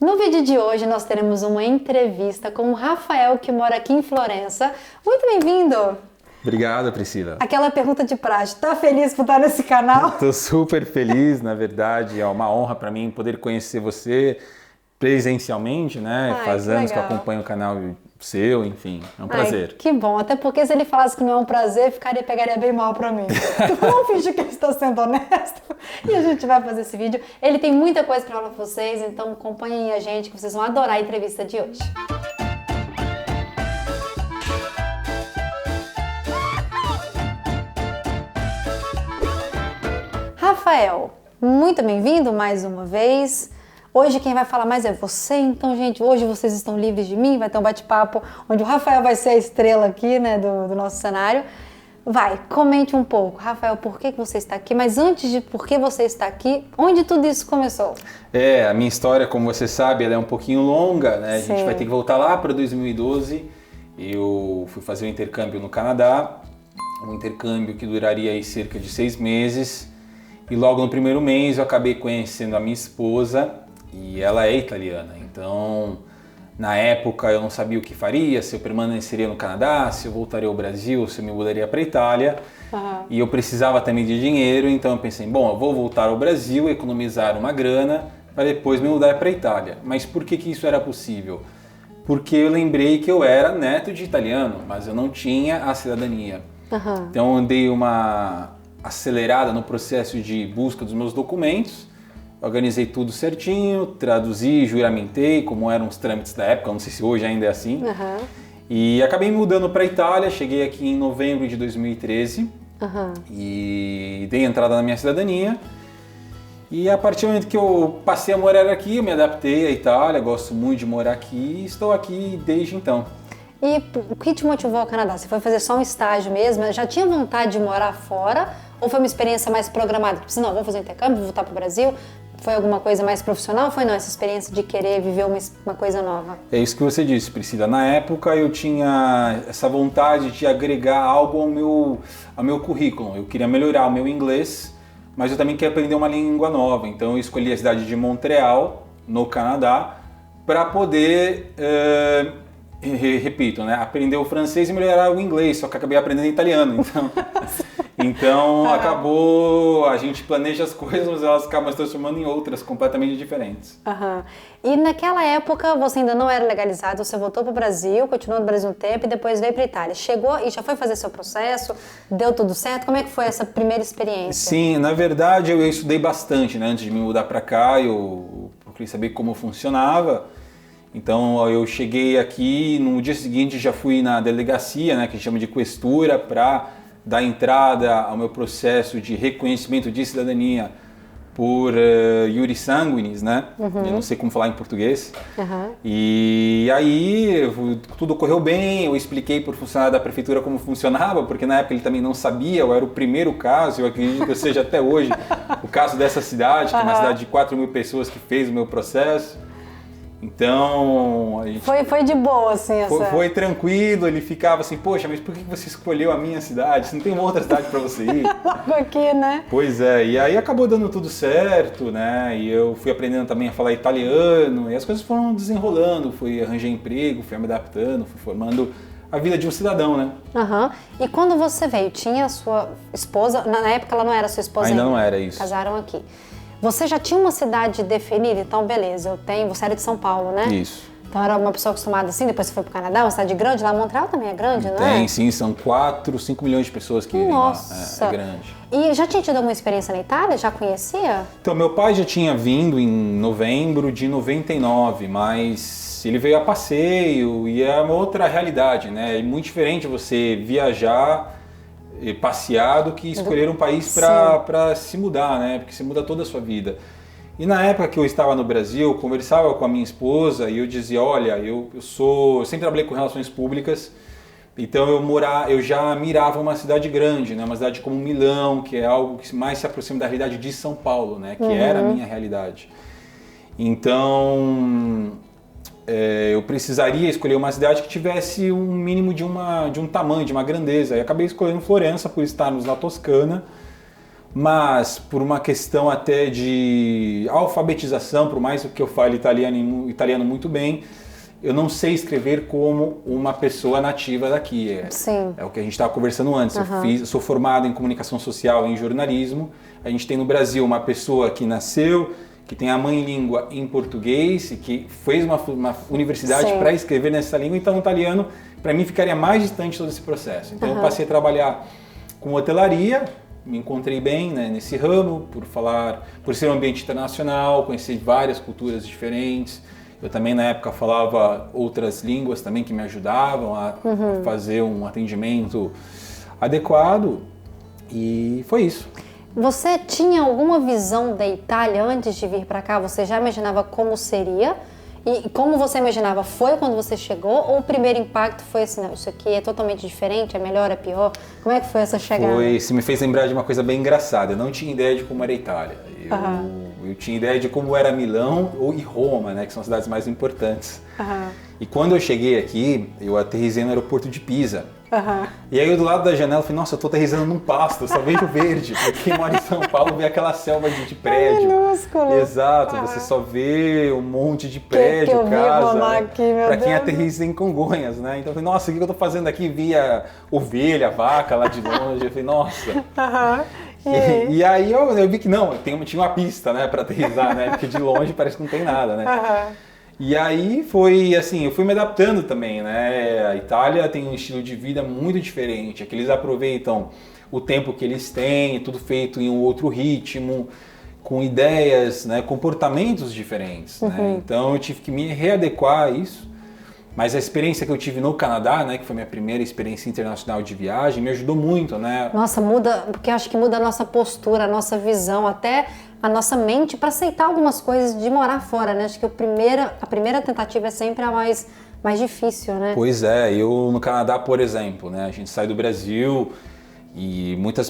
No vídeo de hoje nós teremos uma entrevista com o Rafael, que mora aqui em Florença. Muito bem-vindo! Obrigado, Priscila. Aquela pergunta de praxe, tá feliz por estar nesse canal? Estou super feliz, na verdade, é uma honra para mim poder conhecer você presencialmente, né? Faz anos que eu acompanho o canal seu, enfim, é um prazer. Que bom, até porque se ele falasse que não é um prazer, pegaria bem mal pra mim. Então vamos fingir que ele está sendo honesto e a gente vai fazer esse vídeo. Ele tem muita coisa pra falar pra vocês, então acompanhem a gente que vocês vão adorar a entrevista de hoje. Rafael, muito bem-vindo mais uma vez. Hoje quem vai falar mais é você, então, gente, hoje vocês estão livres de mim, vai ter um bate-papo onde o Rafael vai ser a estrela aqui, né, do nosso cenário. Vai, comente um pouco. Rafael, por que você está aqui? Mas antes de por que você está aqui, onde tudo isso começou? A minha história, como você sabe, ela é um pouquinho longa, né? Sim. A gente vai ter que voltar lá para 2012. Eu fui fazer um intercâmbio no Canadá, um intercâmbio que duraria aí cerca de 6 meses. E logo no primeiro mês eu acabei conhecendo a minha esposa e ela é italiana. Então, na época eu não sabia o que faria, se eu permaneceria no Canadá, se eu voltaria ao Brasil, se eu me mudaria para a Itália. E eu precisava também de dinheiro, então eu pensei, bom, eu vou voltar ao Brasil, economizar uma grana para depois me mudar para a Itália. Mas por que isso era possível? Porque eu lembrei que eu era neto de italiano, mas eu não tinha a cidadania. Então eu dei uma acelerada no processo de busca dos meus documentos, organizei tudo certinho, traduzi, juramentei, como eram os trâmites da época, não sei se hoje ainda é assim. E acabei me mudando para a Itália, cheguei aqui em novembro de 2013 e dei entrada na minha cidadania. E a partir do momento que eu passei a morar aqui, eu me adaptei à Itália, gosto muito de morar aqui e estou aqui desde então. E o que te motivou ao Canadá? Você foi fazer só um estágio mesmo? Já tinha vontade de morar fora? Ou foi uma experiência mais programada? Tipo assim, não, vou fazer um intercâmbio, vou voltar para o Brasil. Foi alguma coisa mais profissional ou foi não, essa experiência de querer viver uma coisa nova? É isso que você disse, Priscila. Na época eu tinha essa vontade de agregar algo ao meu currículo. Eu queria melhorar o meu inglês, mas eu também queria aprender uma língua nova. Então eu escolhi a cidade de Montreal, no Canadá, para poder... repito, né? Aprender o francês e melhorar o inglês, só que acabei aprendendo italiano, então acabou, a gente planeja as coisas, mas elas acabam se transformando em outras completamente diferentes. E naquela época você ainda não era legalizado, você voltou para o Brasil, continuou no Brasil um tempo e depois veio para a Itália. Chegou e já foi fazer seu processo, deu tudo certo? Como é que foi essa primeira experiência? Sim, na verdade eu estudei bastante, né? Antes de me mudar para cá, eu queria saber como funcionava. Então eu cheguei aqui, no dia seguinte já fui na delegacia, né, que a gente chama de questura, para dar entrada ao meu processo de reconhecimento de cidadania por iuris sanguinis, né? Eu não sei como falar em português. E aí tudo correu bem, eu expliquei para o funcionário da prefeitura como funcionava, porque na época ele também não sabia, eu era o primeiro caso, eu acredito que eu seja até hoje o caso dessa cidade, que é uma cidade de 4.000 pessoas que fez o meu processo. Então, a gente foi de boa, assim, foi tranquilo, ele ficava assim, poxa, mas por que você escolheu a minha cidade? Você não tem uma outra cidade para você ir? Logo aqui, né? Pois é, e aí acabou dando tudo certo, né? E eu fui aprendendo também a falar italiano, e as coisas foram desenrolando, fui arranjar emprego, fui me adaptando, fui formando a vida de um cidadão, né? E quando você veio, tinha a sua esposa, na época ela não era sua esposa ainda? Não era isso. Casaram aqui. Você já tinha uma cidade definida? Então, beleza, você era de São Paulo, né? Isso. Então era uma pessoa acostumada assim, depois você foi pro Canadá, uma cidade grande, lá Montreal também é grande, não é? Tem, sim, são 4, 5 milhões de pessoas que vivem lá, é grande. E já tinha tido alguma experiência na Itália? Já conhecia? Então, meu pai já tinha vindo em novembro de 99, mas ele veio a passeio e é uma outra realidade, né? É muito diferente você viajar, passear do que escolher um país para se mudar, né? Porque você muda toda a sua vida. E na época que eu estava no Brasil, eu conversava com a minha esposa e eu dizia, olha, eu sempre trabalhei com relações públicas, então eu já mirava uma cidade grande, né? Uma cidade como Milão, que é algo que mais se aproxima da realidade de São Paulo, né? Que era a minha realidade. Então, eu precisaria escolher uma cidade que tivesse um mínimo de um tamanho, de uma grandeza. E acabei escolhendo Florença por estarmos na Toscana, mas por uma questão até de alfabetização, por mais que eu fale italiano muito bem, eu não sei escrever como uma pessoa nativa daqui. Sim. É o que a gente estava conversando antes. Eu sou formado em comunicação social e em jornalismo. A gente tem no Brasil uma pessoa que nasceu, que tem a mãe língua em português e que fez uma universidade para escrever nessa língua. Então, o italiano, para mim, ficaria mais distante de todo esse processo. Então, eu passei a trabalhar com hotelaria, me encontrei bem, né, nesse ramo, por ser um ambiente internacional, conheci várias culturas diferentes. Eu também, na época, falava outras línguas também que me ajudavam a fazer um atendimento adequado. E foi isso. Você tinha alguma visão da Itália antes de vir para cá? Você já imaginava como seria? E como você imaginava, foi quando você chegou? Ou o primeiro impacto foi assim, não, isso aqui é totalmente diferente, é melhor, é pior? Como é que foi essa chegada? Você me fez lembrar de uma coisa bem engraçada. Eu não tinha ideia de como era a Itália. Eu tinha ideia de como era Milão e Roma, né, que são as cidades mais importantes. E quando eu cheguei aqui, eu aterrissei no aeroporto de Pisa. E aí eu do lado da janela falei, nossa, eu tô aterrissando num pasto, eu só vejo verde. Porque quem mora em São Paulo vê aquela selva de prédio. Minúsculo. Exato, você só vê um monte de prédio, casa. Para quem aterrissa em Congonhas, né? Então eu falei, nossa, o que eu tô fazendo aqui? Via ovelha, vaca lá de longe. Eu falei, nossa. E aí eu vi que não, tinha uma pista, né, para aterrissar, né? Porque de longe parece que não tem nada, né? E aí foi assim, eu fui me adaptando também, né? A Itália tem um estilo de vida muito diferente, é que eles aproveitam o tempo que eles têm, tudo feito em um outro ritmo, com ideias, né, comportamentos diferentes, né? Então eu tive que me readequar a isso. Mas a experiência que eu tive no Canadá, né, que foi minha primeira experiência internacional de viagem, me ajudou muito, né? Nossa, muda, porque eu acho que muda a nossa postura, a nossa visão, até a nossa mente para aceitar algumas coisas de morar fora, né? Acho que a primeira tentativa é sempre a mais difícil, né? Pois é, eu no Canadá, por exemplo, né, a gente sai do Brasil e muitos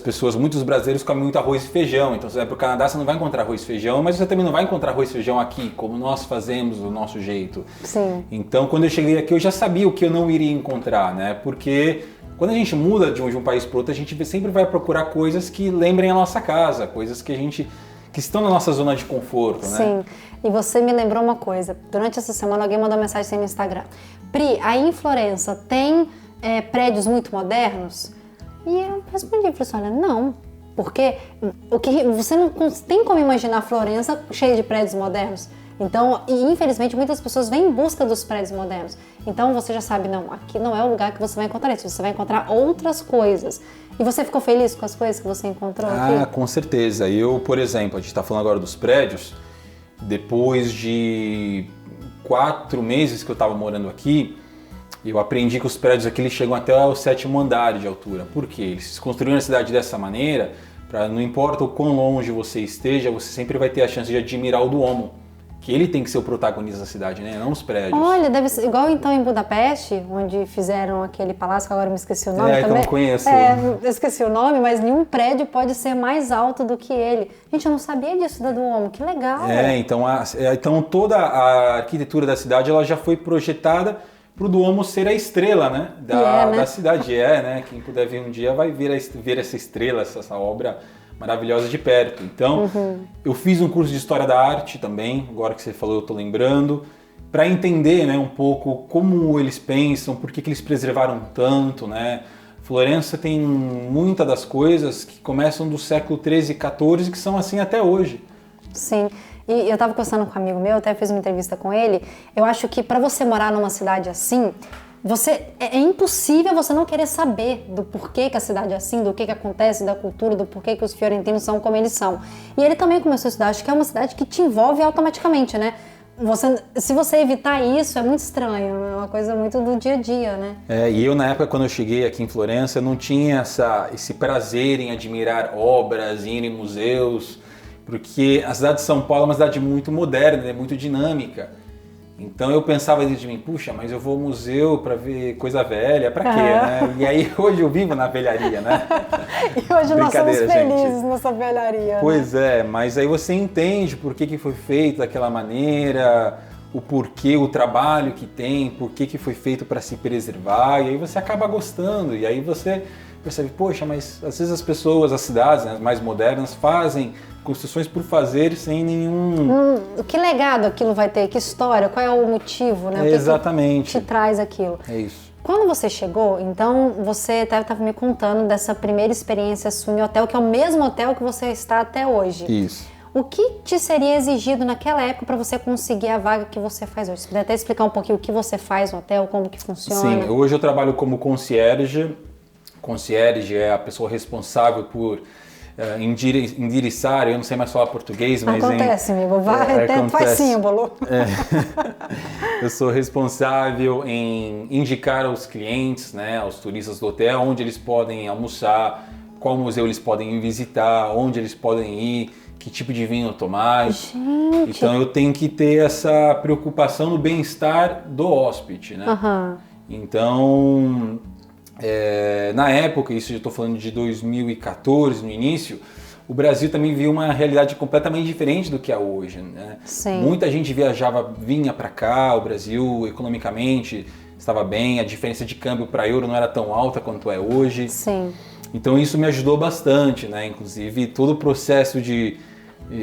brasileiros comem muito arroz e feijão. Então você vai para o Canadá, você não vai encontrar arroz e feijão, mas você também não vai encontrar arroz e feijão aqui, como nós fazemos do nosso jeito. Sim. Então quando eu cheguei aqui eu já sabia o que eu não iria encontrar, né? Porque quando a gente muda de um país para outro, a gente sempre vai procurar coisas que lembrem a nossa casa, coisas que estão na nossa zona de conforto, né? Sim. E você me lembrou uma coisa. Durante essa semana alguém mandou mensagem assim no Instagram. Pri, aí em Florença tem prédios muito modernos? E eu respondi, falei assim, olha, não, porque você não tem como imaginar Florença cheia de prédios modernos. Então, e infelizmente muitas pessoas vêm em busca dos prédios modernos. Então você já sabe, não, aqui não é o lugar que você vai encontrar isso, você vai encontrar outras coisas. E você ficou feliz com as coisas que você encontrou aqui? Ah, com certeza. Eu, por exemplo, a gente está falando agora dos prédios, depois de 4 meses que eu estava morando aqui, eu aprendi que os prédios aqui eles chegam até o 7º andar de altura. Por quê? Eles construíram a cidade dessa maneira, para não importa o quão longe você esteja, você sempre vai ter a chance de admirar o Duomo. Que ele tem que ser o protagonista da cidade, né? Não os prédios. Olha, deve ser igual então em Budapeste, onde fizeram aquele palácio, que agora eu me esqueci o nome também. Eu não conheço. Eu esqueci o nome, mas nenhum prédio pode ser mais alto do que ele. Gente, eu não sabia disso da Duomo, que legal. Então toda a arquitetura da cidade ela já foi projetada para o Duomo ser a estrela, né? Da cidade. Né? Quem puder ver um dia vai ver essa estrela, essa obra maravilhosa de perto. Então, eu fiz um curso de História da Arte também, agora que você falou eu estou lembrando, para entender, né, um pouco como eles pensam, por que eles preservaram tanto, né? Florença tem muitas das coisas que começam do século 13 e 14 que são assim até hoje. Sim. E eu estava conversando com um amigo meu, até fiz uma entrevista com ele. Eu acho que para você morar numa cidade assim, é impossível você não querer saber do porquê que a cidade é assim, do que acontece, da cultura, do porquê que os fiorentinos são como eles são. E ele também começou a estudar, acho que é uma cidade que te envolve automaticamente, né? Se você evitar isso, é muito estranho, é uma coisa muito do dia a dia, né? E eu, na época, quando eu cheguei aqui em Florença, eu não tinha esse prazer em admirar obras, em ir em museus, porque a cidade de São Paulo é uma cidade muito moderna, é muito dinâmica. Então eu pensava dentro de mim, puxa, mas eu vou ao museu para ver coisa velha, para quê, né? E aí hoje eu vivo na velharia, né? E hoje nós somos felizes nessa velharia. Pois é, mas aí você entende por que foi feito daquela maneira, o porquê, o trabalho que tem, por que foi feito para se preservar, e aí você acaba gostando, e aí você percebe, poxa, mas às vezes as pessoas, as cidades, né, mais modernas, fazem construções por fazer sem nenhum... Que legado aquilo vai ter? Que história? Qual é o motivo, né? Exatamente. O que te traz aquilo? É isso. Quando você chegou, então, você estava me contando dessa primeira experiência sua em hotel, que é o mesmo hotel que você está até hoje. Isso. O que te seria exigido naquela época para você conseguir a vaga que você faz hoje? Você puder até explicar um pouquinho o que você faz no hotel, como que funciona? Sim, hoje eu trabalho como concierge. Concierge é a pessoa responsável por endereçar, eu não sei mais falar português, mas... Acontece, amigo, vai, faz símbolo. Eu sou responsável em indicar aos clientes, né, aos turistas do hotel, onde eles podem almoçar, qual museu eles podem visitar, onde eles podem ir, que tipo de vinho tomar. Gente. Então eu tenho que ter essa preocupação no bem-estar do hóspede, né? Uhum. Então, na época, isso eu estou falando de 2014, no início, o Brasil também viu uma realidade completamente diferente do que é hoje, né? Sim. Muita gente vinha para cá, o Brasil economicamente estava bem, a diferença de câmbio para euro não era tão alta quanto é hoje. Sim. Então isso me ajudou bastante, né? Inclusive todo o processo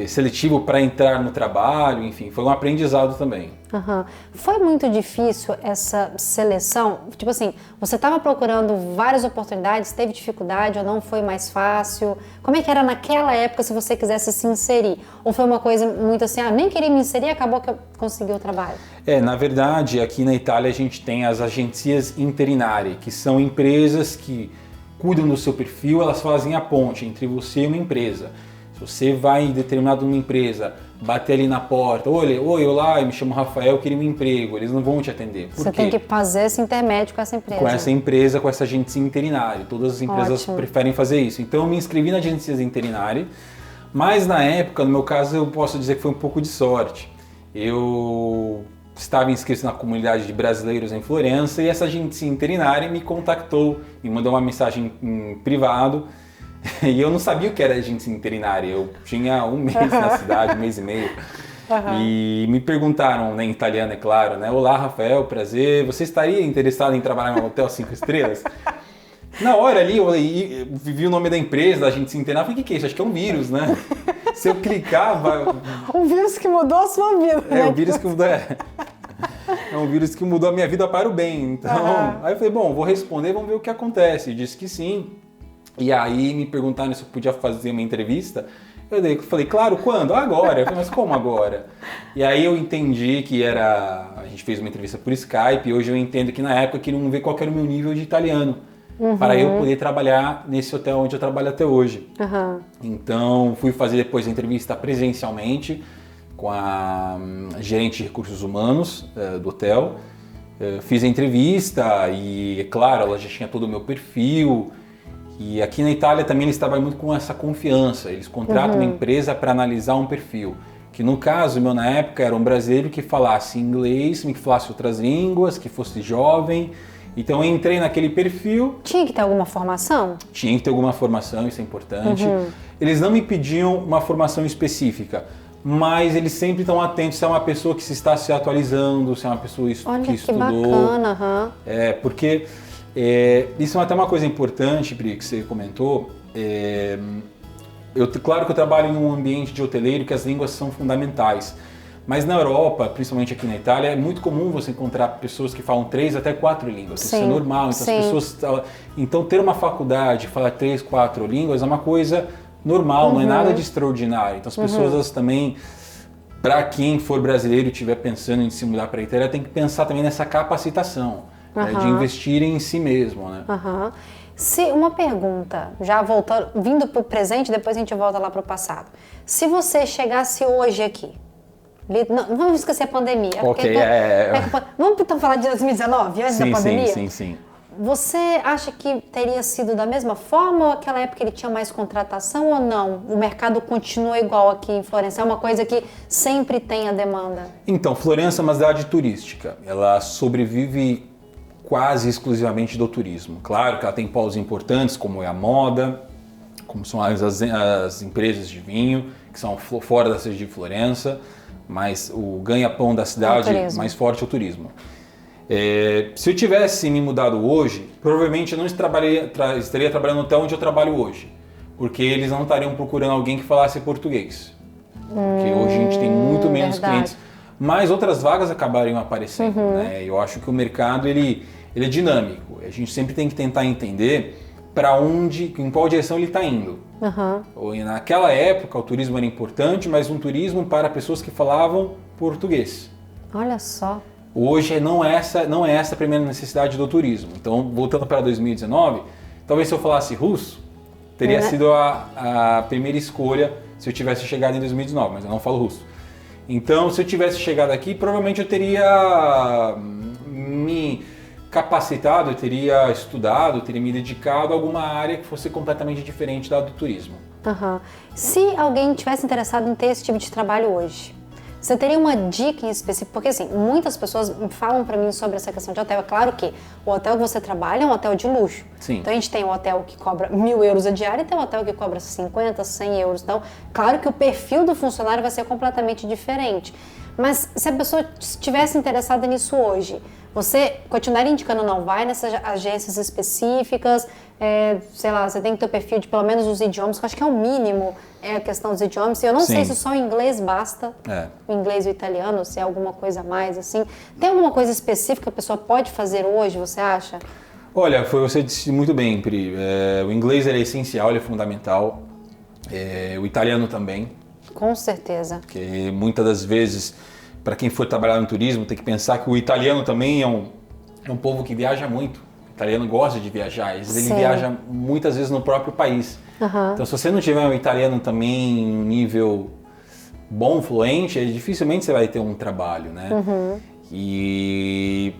seletivo para entrar no trabalho, enfim, foi um aprendizado também. Uhum. Foi muito difícil essa seleção? Tipo assim, você estava procurando várias oportunidades, teve dificuldade ou não foi mais fácil? Como é que era naquela época se você quisesse se inserir? Ou foi uma coisa muito assim, nem queria me inserir e acabou que eu consegui o trabalho? Na verdade, aqui na Itália a gente tem as agências interinari, que são empresas que cuidam do seu perfil, elas fazem a ponte entre você e uma empresa. Se você vai em determinada uma empresa, bater ali na porta, oi, olá, eu me chamo Rafael, eu queria um emprego, eles não vão te atender. Por Você quê? tem que fazer esse intermédio com essa empresa. Com essa empresa, com essa agência internária. Todas as empresas preferem fazer isso. Então eu me inscrevi na agência internária, mas na época, no meu caso, eu posso dizer que foi um pouco de sorte. Eu estava inscrito na comunidade de brasileiros em Florença e essa agência internária me contactou, me mandou uma mensagem em privado. E eu não sabia o que era agência internária, eu tinha um mês na cidade, um mês e meio. Uhum. E me perguntaram, né, em italiano, é claro, né? Olá, Rafael, prazer, você estaria interessado em trabalhar em um hotel 5 estrelas? Na hora ali, eu vi o nome da empresa, da agência internária, falei, o que é isso? Acho que é um vírus, né? Se eu clicar, vai... Um vírus que mudou a sua vida, né? Um vírus que mudou... É um vírus que mudou a minha vida para o bem. Então, aí eu falei, bom, vou responder, vamos ver o que acontece. E disse que sim. E aí me perguntaram se eu podia fazer uma entrevista. Eu falei, claro, quando? Agora. Eu falei, mas como agora? E aí eu entendi que a gente fez uma entrevista por Skype e hoje eu entendo que na época queriam ver qual era o meu nível de italiano. Para eu poder trabalhar nesse hotel onde eu trabalho até hoje. Então fui fazer depois a entrevista presencialmente com a gerente de recursos humanos do hotel. Fiz a entrevista e, é claro, ela já tinha todo o meu perfil. E aqui na Itália também eles trabalham muito com essa confiança. Eles contratam uma empresa para analisar um perfil. Que no caso, meu na época, era um brasileiro que falasse inglês, que falasse outras línguas, que fosse jovem. Então eu entrei naquele perfil. Tinha que ter alguma formação? Tinha que ter alguma formação, isso é importante. Eles não me pediam uma formação específica, mas eles sempre estão atentos se é uma pessoa que se está se atualizando, se é uma pessoa que estudou. Olha que bacana. Porque... isso é até uma coisa importante, Pri, que você comentou. Claro que eu trabalho em um ambiente de hoteleiro que as línguas são fundamentais. Mas na Europa, principalmente aqui na Itália, é muito comum você encontrar pessoas que falam 3 até 4 línguas. Isso é normal. Então, então ter uma faculdade, falar 3, 4 línguas é uma coisa normal, não é nada de extraordinário. Então as pessoas elas também, para quem for brasileiro e estiver pensando em se mudar para a Itália, tem que pensar também nessa capacitação. De investir em si mesmo, né? Se uma pergunta, já voltando, vindo para o presente, depois a gente volta lá para o passado. Se você chegasse hoje aqui, não, vamos esquecer a pandemia. Vamos então falar de 2019, antes da pandemia? Sim. Você acha que teria sido da mesma forma ou aquela época ele tinha mais contratação ou não? O mercado continua igual aqui em Florença? É uma coisa que sempre tem a demanda? Então, Florença é uma cidade turística. Ela sobrevive quase exclusivamente do turismo. Claro que ela tem polos importantes, como é a moda, como são as empresas de vinho, que são fora da cidade de Florença, mas o ganha-pão da cidade mais forte é o turismo. Se eu tivesse me mudado hoje, provavelmente eu não estaria trabalhando até onde eu trabalho hoje, porque eles não estariam procurando alguém que falasse português. Porque hoje a gente tem muito menos clientes, mas outras vagas acabariam aparecendo. Né? Eu acho que o mercado ele é dinâmico. A gente sempre tem que tentar entender em qual direção ele está indo. Naquela época o turismo era importante, mas um turismo para pessoas que falavam português. Olha só. Hoje não é essa a primeira necessidade do turismo. Então, voltando para 2019, talvez se eu falasse russo, teria sido a primeira escolha se eu tivesse chegado em 2019, mas eu não falo russo. Então, se eu tivesse chegado aqui, provavelmente eu teria me capacitado, eu teria estudado, eu teria me dedicado a alguma área que fosse completamente diferente da do turismo. Se alguém tivesse interessado em ter esse tipo de trabalho hoje, você teria uma dica em específico? Porque assim, muitas pessoas falam para mim sobre essa questão de hotel. É claro que o hotel que você trabalha é um hotel de luxo. Sim. Então a gente tem um hotel que cobra 1.000 euros a diária e tem um hotel que cobra 50, 100 euros. Então, claro que o perfil do funcionário vai ser completamente diferente. Mas se a pessoa estivesse interessada nisso hoje, você continuaria indicando não vai nessas agências específicas, sei lá, você tem que ter o perfil de pelo menos os idiomas, que eu acho que é o mínimo, a questão dos idiomas. Eu não sei se só o inglês basta, o inglês e o italiano, se é alguma coisa a mais, assim. Tem alguma coisa específica que a pessoa pode fazer hoje, você acha? Olha, você disse muito bem, Pri. O inglês é essencial, ele é fundamental. O italiano também. Com certeza. Porque muitas das vezes, para quem for trabalhar no turismo, tem que pensar que o italiano também é um povo que viaja muito. O italiano gosta de viajar, ele viaja muitas vezes no próprio país. Então, se você não tiver um italiano também em um nível bom, fluente, dificilmente você vai ter um trabalho, né? E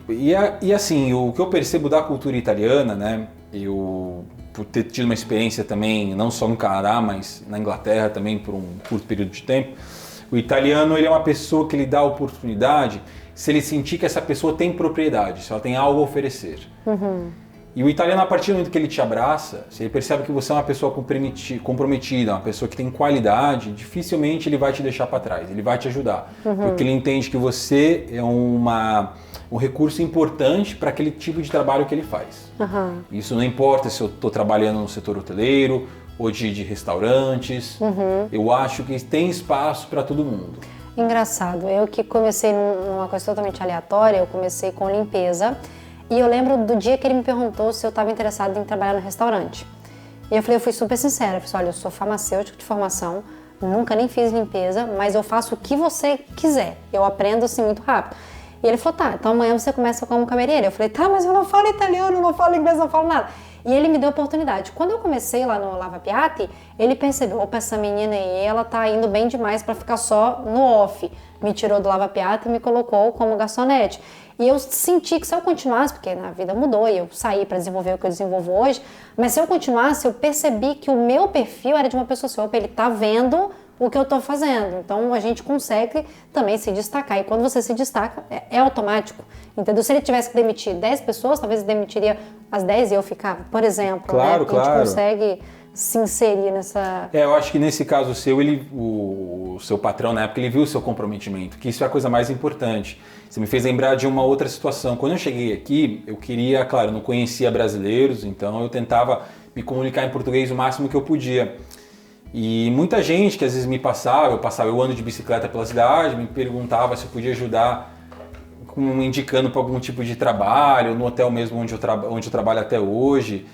assim, o que eu percebo da cultura italiana, né? Eu, por ter tido uma experiência também, não só no Canadá, mas na Inglaterra também por um curto período de tempo, o italiano ele é uma pessoa que lhe dá a oportunidade se ele sentir que essa pessoa tem propriedade, se ela tem algo a oferecer. E o italiano, a partir do momento que ele te abraça, se ele percebe que você é uma pessoa comprometida, uma pessoa que tem qualidade, dificilmente ele vai te deixar para trás, ele vai te ajudar. Porque ele entende que você é um recurso importante para aquele tipo de trabalho que ele faz. Isso não importa se eu estou trabalhando no setor hoteleiro ou de restaurantes, eu acho que tem espaço para todo mundo. Engraçado, eu que comecei numa coisa totalmente aleatória, eu comecei com limpeza. E eu lembro do dia que ele me perguntou se eu estava interessada em trabalhar no restaurante. E eu fui super sincera, eu falei assim, olha, eu sou farmacêutico de formação, nunca nem fiz limpeza, mas eu faço o que você quiser, eu aprendo assim muito rápido. E ele falou, tá, então amanhã você começa como cabeleireira. Eu falei, tá, mas eu não falo italiano, não falo inglês, não falo nada. E ele me deu a oportunidade. Quando eu comecei lá no Lava Piatti, ele percebeu, opa, essa menina aí, ela tá indo bem demais para ficar só no off. Me tirou do Lava Piatti e me colocou como garçonete. E eu senti que se eu continuasse, porque na vida mudou e eu saí para desenvolver o que eu desenvolvo hoje, mas se eu continuasse, eu percebi que o meu perfil era de uma pessoa assim, opa, ele tá vendo o que eu tô fazendo. Então a gente consegue também se destacar. E quando você se destaca, é automático. Entendeu? Se ele tivesse que demitir 10 pessoas, talvez ele demitiria as 10 e eu ficava, por exemplo. Claro, né? Porque a gente consegue se inserir nessa... eu acho que nesse caso seu, o seu patrão na época, ele viu o seu comprometimento, que isso é a coisa mais importante. Você me fez lembrar de uma outra situação. Quando eu cheguei aqui, eu queria, claro, eu não conhecia brasileiros, então eu tentava me comunicar em português o máximo que eu podia. E muita gente que às vezes me passava, eu ando de bicicleta pela cidade, me perguntava se eu podia ajudar, indicando para algum tipo de trabalho, no hotel mesmo onde eu trabalho até hoje.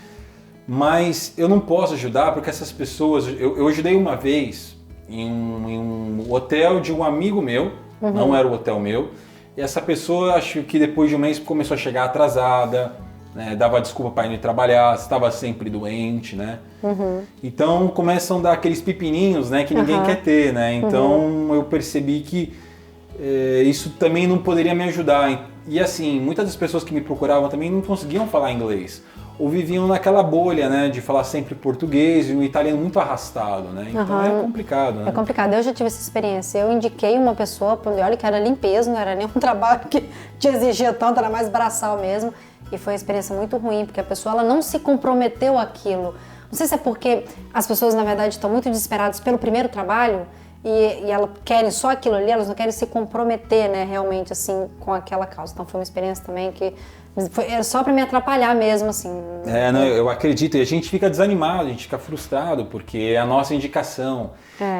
Mas eu não posso ajudar porque essas pessoas... Eu ajudei uma vez em um hotel de um amigo meu, não era o hotel meu, e essa pessoa, acho que depois de um mês começou a chegar atrasada, né, dava desculpa para ir não trabalhar, estava sempre doente, né? Então começam a dar aqueles pepininhos, né, que ninguém quer ter, né? Então eu percebi que isso também não poderia me ajudar. E assim, muitas das pessoas que me procuravam também não conseguiam falar inglês. Ou viviam naquela bolha, né, de falar sempre português e o italiano muito arrastado, né? Então é complicado, né? É complicado. Eu já tive essa experiência. Eu indiquei uma pessoa, olha que era limpeza, não era nenhum trabalho que te exigia tanto, era mais braçal mesmo. E foi uma experiência muito ruim, porque a pessoa ela não se comprometeu àquilo. Não sei se é porque as pessoas, na verdade, estão muito desesperadas pelo primeiro trabalho, e elas querem só aquilo ali, elas não querem se comprometer, né, realmente, assim, com aquela causa. Então foi uma experiência também que era só para me atrapalhar mesmo, assim. Não, eu acredito, e a gente fica desanimado, a gente fica frustrado, porque é a nossa indicação.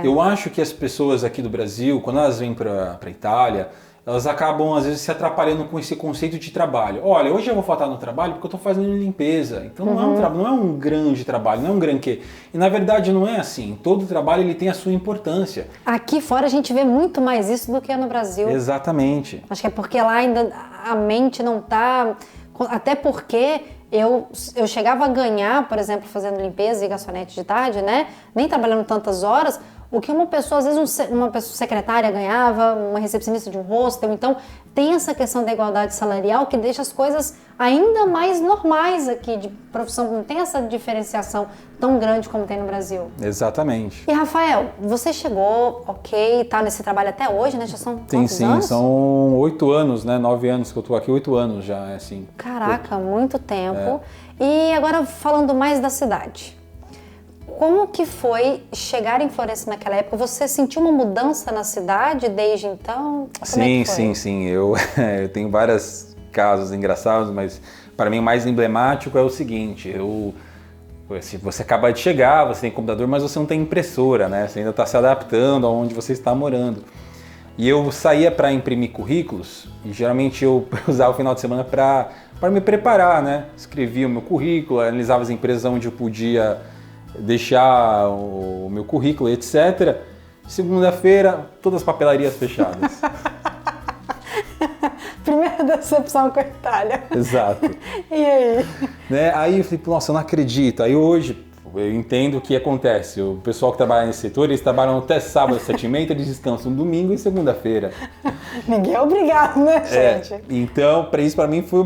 Eu acho que as pessoas aqui do Brasil, quando elas vêm para a Itália, elas acabam, às vezes, se atrapalhando com esse conceito de trabalho. Olha, hoje eu vou faltar no trabalho porque eu estou fazendo limpeza. Então não é um grande trabalho, não é um grande quê. E na verdade não é assim. Todo trabalho ele tem a sua importância. Aqui fora a gente vê muito mais isso do que no Brasil. Exatamente. Acho que é porque lá ainda a mente não tá... Até porque eu chegava a ganhar, por exemplo, fazendo limpeza e garçonete de tarde, né? Nem trabalhando tantas horas... O que uma pessoa, às vezes uma pessoa secretária ganhava, uma recepcionista de um hostel, então tem essa questão da igualdade salarial que deixa as coisas ainda mais normais aqui de profissão, não tem essa diferenciação tão grande como tem no Brasil. Exatamente. E Rafael, você chegou, ok, tá nesse trabalho até hoje, né? Já são quantos sim, anos? São 8 anos, né? 9 anos que eu tô aqui, 8 anos já, é assim. Caraca, muito tempo. E agora falando mais da cidade. Como que foi chegar em Florença naquela época? Você sentiu uma mudança na cidade desde então? Sim. Eu tenho vários casos engraçados, mas para mim o mais emblemático é o seguinte, você acaba de chegar, você tem computador, mas você não tem impressora, né? Você ainda está se adaptando aonde você está morando. E eu saía para imprimir currículos, e geralmente eu usava o final de semana para me preparar, né? Escrevia o meu currículo, analisava as empresas onde eu podia deixar o meu currículo, etc. Segunda-feira, todas as papelarias fechadas. Primeira decepção com a Itália. Exato. E aí? Né? Aí eu falei, nossa, eu não acredito. Aí hoje eu entendo o que acontece. O pessoal que trabalha nesse setor, eles trabalham até sábado, 7h30, eles descansam domingo e segunda-feira. Ninguém é obrigado, né, gente? Então, para mim foi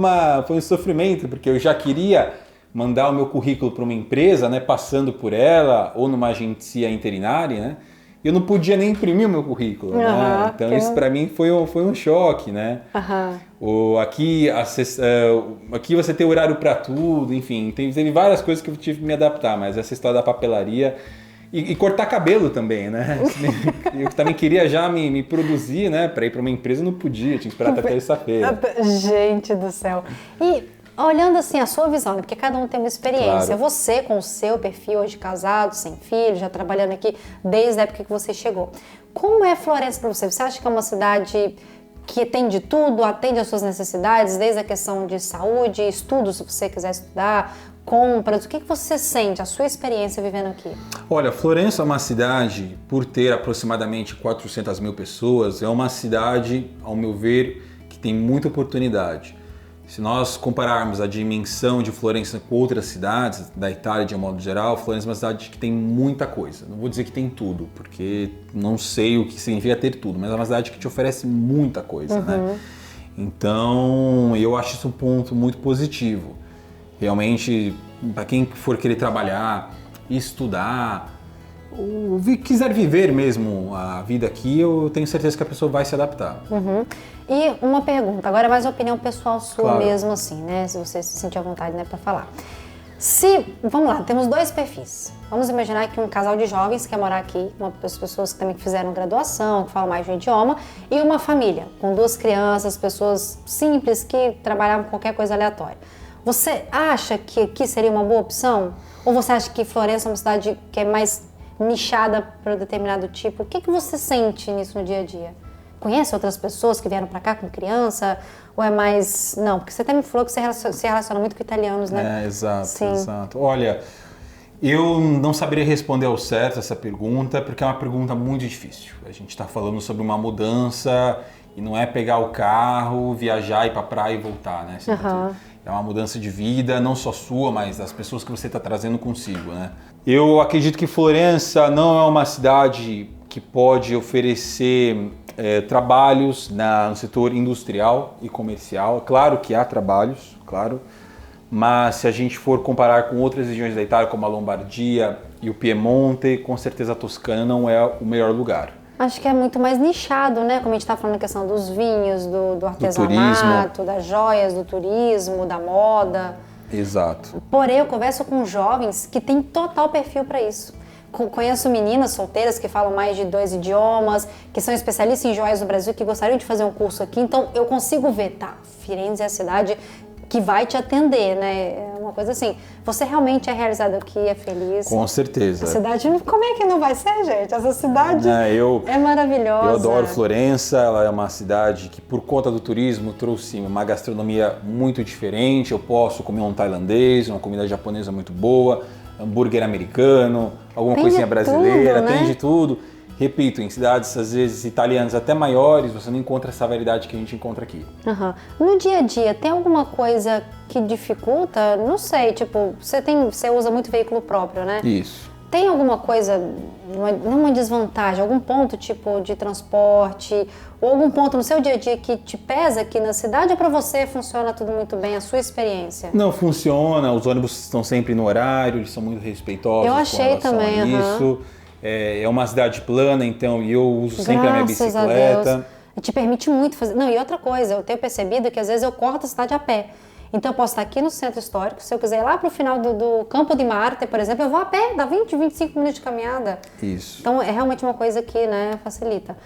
um sofrimento, porque eu já queria mandar o meu currículo para uma empresa, né, passando por ela, ou numa agência internária, né? Eu não podia nem imprimir o meu currículo, né? Então isso para mim foi um choque, né? Aqui você tem horário para tudo, enfim, teve várias coisas que eu tive que me adaptar, mas essa história da papelaria e cortar cabelo também, né? Eu também queria já me produzir, né? Para ir para uma empresa, não podia, tinha que esperar até terça-feira. Gente do céu! E olhando assim a sua visão, né? Porque cada um tem uma experiência. Claro. Você com o seu perfil hoje casado, sem filho, já trabalhando aqui desde a época que você chegou. Como é Florença para você? Você acha que é uma cidade que tem de tudo, atende às suas necessidades, desde a questão de saúde, estudo, se você quiser estudar, compras? O que você sente, a sua experiência vivendo aqui? Olha, Florença é uma cidade, por ter aproximadamente 400 mil pessoas, é uma cidade, ao meu ver, que tem muita oportunidade. Se nós compararmos a dimensão de Florença com outras cidades da Itália de um modo geral, Florença é uma cidade que tem muita coisa. Não vou dizer que tem tudo, porque não sei o que significa ter tudo, mas é uma cidade que te oferece muita coisa, né? Então, eu acho isso um ponto muito positivo. Realmente, para quem for querer trabalhar, estudar, ou quiser viver mesmo a vida aqui, eu tenho certeza que a pessoa vai se adaptar. E uma pergunta, agora é mais opinião pessoal sua, claro, mesmo assim, né? Se você se sentir à vontade, né, para falar. Vamos lá, temos dois perfis. Vamos imaginar que um casal de jovens quer morar aqui, pessoas que também fizeram graduação, que falam mais de um idioma, e uma família com 2 crianças, pessoas simples que trabalhavam com qualquer coisa aleatória. Você acha que aqui seria uma boa opção? Ou você acha que Florença é uma cidade que é mais nichada para um determinado tipo? O que você sente nisso no dia a dia? Conhece outras pessoas que vieram para cá com criança? Ou é mais... Não, porque você até me falou que você se relaciona muito com italianos, né? Exato. Olha, eu não saberia responder ao certo essa pergunta, porque é uma pergunta muito difícil. A gente está falando sobre uma mudança e não é pegar o carro, viajar, ir para a praia e voltar, né? É uma mudança de vida, não só sua, mas das pessoas que você está trazendo consigo, né? Eu acredito que Florença não é uma cidade que pode oferecer trabalhos no setor industrial e comercial. Claro que há trabalhos, claro, mas se a gente for comparar com outras regiões da Itália, como a Lombardia e o Piemonte, com certeza a Toscana não é o melhor lugar. Acho que é muito mais nichado, né? Como a gente está falando a questão dos vinhos, do artesanato, das joias, do turismo, da moda. Exato. Porém, eu converso com jovens que têm total perfil para isso. Conheço meninas solteiras que falam mais de 2 idiomas, que são especialistas em joias no Brasil, que gostariam de fazer um curso aqui. Então, eu consigo ver, tá, Firenze é a cidade que vai te atender, né? É uma coisa assim, você realmente é realizado aqui, é feliz. Com certeza. A cidade, como é que não vai ser, gente? Essa cidade é maravilhosa. Eu adoro Florença, ela é uma cidade que, por conta do turismo, trouxe uma gastronomia muito diferente. Eu posso comer um tailandês, uma comida japonesa muito boa, hambúrguer americano, alguma coisinha brasileira, tudo, né? Tem de tudo. Repito, em cidades, às vezes, italianas até maiores, você não encontra essa variedade que a gente encontra aqui. No dia a dia, tem alguma coisa que dificulta? Não sei, tipo, você usa muito veículo próprio, né? Isso. Tem alguma coisa, não uma desvantagem, algum ponto tipo de transporte, ou algum ponto no seu dia a dia que te pesa aqui na cidade, ou para você funciona tudo muito bem, a sua experiência? Não, funciona, os ônibus estão sempre no horário, eles são muito respeitosos. Eu achei com relação também, a isso. É uma cidade plana, então eu uso sempre a minha bicicleta. Graças a Deus. Te permite muito fazer. Não, e outra coisa, eu tenho percebido que às vezes eu corto a cidade a pé. Então eu posso estar aqui no centro histórico, se eu quiser ir lá para o final do Campo de Marte, por exemplo, eu vou a pé, dá 20, 25 minutos de caminhada. Isso. Então é realmente uma coisa que, né, facilita.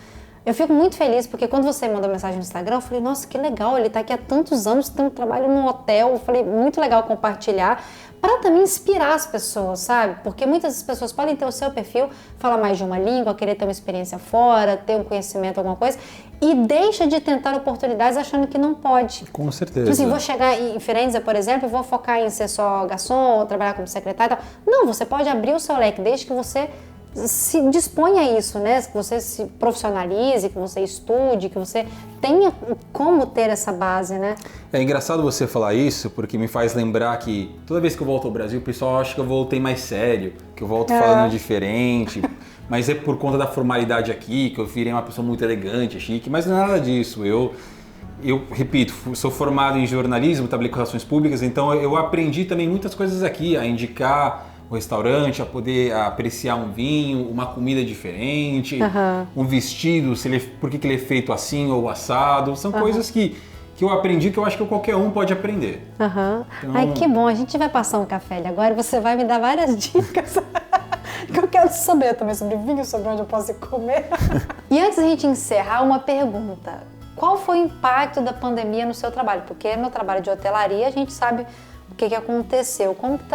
Eu fico muito feliz porque quando você mandou mensagem no Instagram, eu falei, nossa, que legal, ele está aqui há tantos anos, tem um trabalho num hotel. Eu falei, muito legal compartilhar, para também inspirar as pessoas, sabe? Porque muitas pessoas podem ter o seu perfil, falar mais de uma língua, querer ter uma experiência fora, ter um conhecimento, alguma coisa, e deixa de tentar oportunidades achando que não pode. Com certeza. Tipo assim, vou chegar em Firenze, por exemplo, e vou focar em ser só garçom ou trabalhar como secretária. Não, você pode abrir o seu leque, desde que você se disponha a isso, né? Que você se profissionalize, que você estude, que você tenha como ter essa base, né? É engraçado você falar isso, porque me faz lembrar que toda vez que eu volto ao Brasil, o pessoal acha que eu voltei mais sério, que eu volto falando diferente, mas é por conta da formalidade aqui, que eu virei uma pessoa muito elegante, chique, mas não é nada disso. Eu repito, sou formado em jornalismo, trabalhei com relações públicas, então eu aprendi também muitas coisas aqui, a indicar o restaurante, a poder apreciar um vinho, uma comida diferente, um vestido, por que ele é feito assim ou assado. São coisas que eu aprendi que eu acho que qualquer um pode aprender. Então... Ai, que bom. A gente vai passar um café ali agora e você vai me dar várias dicas que eu quero saber também sobre vinho, sobre onde eu posso ir comer. E antes da gente encerrar, uma pergunta. Qual foi o impacto da pandemia no seu trabalho? Porque no trabalho de hotelaria a gente sabe o que aconteceu. Como que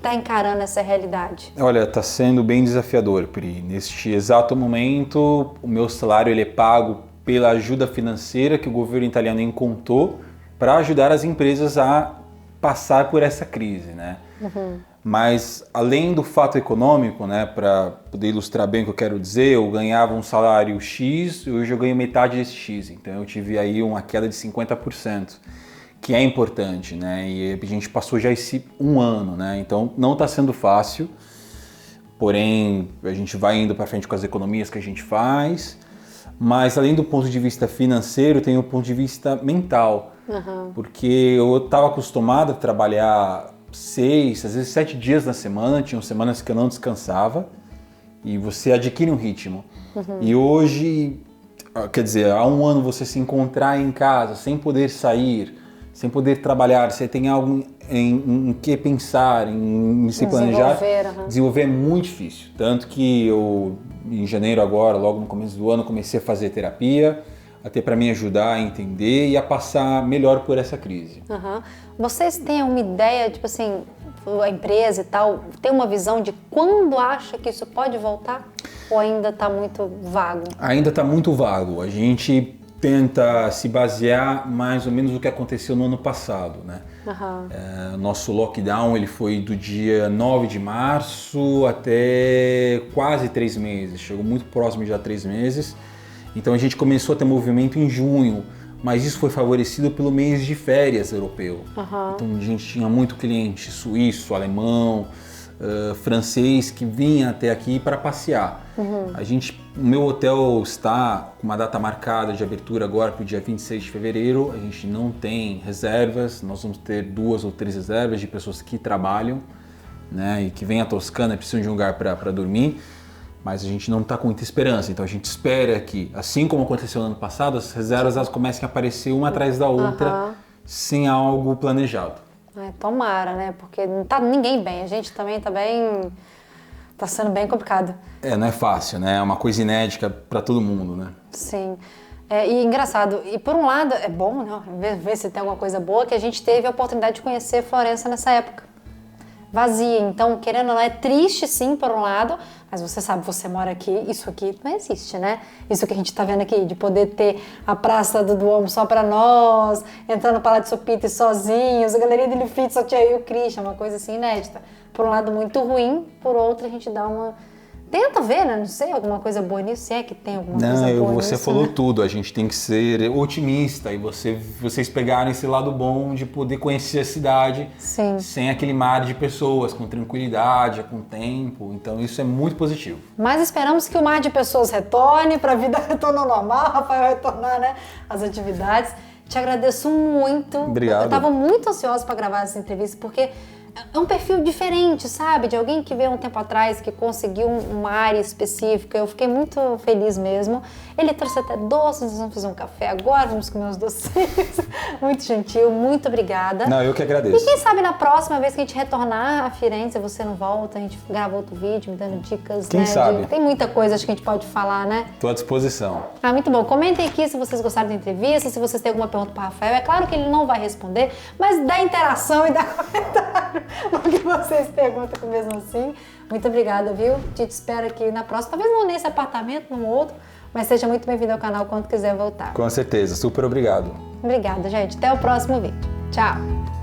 tá encarando essa realidade? Olha, está sendo bem desafiador, Pri. Neste exato momento, o meu salário ele é pago pela ajuda financeira que o governo italiano encontrou para ajudar as empresas a passar por essa crise, né? Mas, além do fato econômico, né, para poder ilustrar bem o que eu quero dizer, eu ganhava um salário X e hoje eu ganho metade desse X. Então, eu tive aí uma queda de 50%. Que é importante, né? E a gente passou já esse um ano, né? Então não está sendo fácil, porém a gente vai indo para frente com as economias que a gente faz, mas além do ponto de vista financeiro, tem o ponto de vista mental, porque eu estava acostumado a trabalhar 6, às vezes 7 dias na semana, tinham semanas que eu não descansava, e você adquire um ritmo. E hoje, quer dizer, há um ano você se encontrar em casa sem poder sair, sem poder trabalhar, você tem algo em que pensar, em se planejar, desenvolver é muito difícil. Tanto que eu, em janeiro agora, logo no começo do ano, comecei a fazer terapia, até para me ajudar a entender e a passar melhor por essa crise. Vocês têm uma ideia, tipo assim, a empresa e tal, tem uma visão de quando acha que isso pode voltar? Ou ainda está muito vago? Ainda está muito vago. A gente tenta se basear mais ou menos no que aconteceu no ano passado, né? Nosso lockdown ele foi do dia 9 de março até quase 3 meses, chegou muito próximo de 3 meses. Então a gente começou a ter movimento em junho, mas isso foi favorecido pelo mês de férias europeu. Então a gente tinha muito cliente suíço, alemão, francês que vinha até aqui para passear. O meu hotel está com uma data marcada de abertura agora para o dia 26 de fevereiro. A gente não tem reservas, nós vamos ter 2 ou 3 reservas de pessoas que trabalham, né, e que vêm à Toscana e precisam de um lugar para dormir, mas a gente não está com muita esperança. Então a gente espera que, assim como aconteceu no ano passado, as reservas elas comecem a aparecer uma atrás da outra, sem algo planejado. Tomara, né? Porque não tá ninguém bem. A gente também tá bem Tá sendo bem complicado. Não é fácil, né? É uma coisa inédita para todo mundo, né? Sim. E engraçado, e por um lado é bom, né? Ver se tem alguma coisa boa, que a gente teve a oportunidade de conhecer Florença nessa época. Vazia, então, querendo ou não, é triste sim, por um lado, mas você sabe, você mora aqui, isso aqui não existe, né? Isso que a gente tá vendo aqui, de poder ter a Praça do Duomo só pra nós, entrar no Palazzo Pitti sozinhos, a Galeria do Uffizi só tinha eu e o Christian, uma coisa assim inédita. Por um lado muito ruim, por outro a gente dá uma... Tenta ver, né? Não sei, alguma coisa boa nisso, se é que tem alguma coisa boa nisso. Você falou né? tudo, a gente tem que ser otimista e vocês pegaram esse lado bom de poder conhecer a cidade Sim. sem aquele mar de pessoas, com tranquilidade, com tempo, então isso é muito positivo. Mas esperamos que o mar de pessoas retorne, para a vida retorne ao normal, Rafael retornar, né, às atividades. Te agradeço muito. Obrigado. Eu estava muito ansiosa para gravar essa entrevista, porque é um perfil diferente, sabe? De alguém que veio um tempo atrás, que conseguiu uma área específica. Eu fiquei muito feliz mesmo. Ele trouxe até doces, nós vamos fazer um café agora, vamos comer uns docinhos. Muito gentil, muito obrigada. Não, eu que agradeço. E quem sabe na próxima vez que a gente retornar a Firenze, você não volta, a gente grava outro vídeo me dando dicas, Quem né? sabe? Tem muita coisa acho que a gente pode falar, né? Estou à disposição. Muito bom. Comentem aqui se vocês gostaram da entrevista, se vocês têm alguma pergunta para o Rafael. É claro que ele não vai responder, mas dá interação e dá comentário o que vocês perguntam mesmo assim. Muito obrigada, viu? Te espero aqui na próxima. Talvez não nesse apartamento, num outro, mas seja muito bem-vindo ao canal quando quiser voltar. Com certeza. Super obrigado. Obrigada, gente. Até o próximo vídeo. Tchau!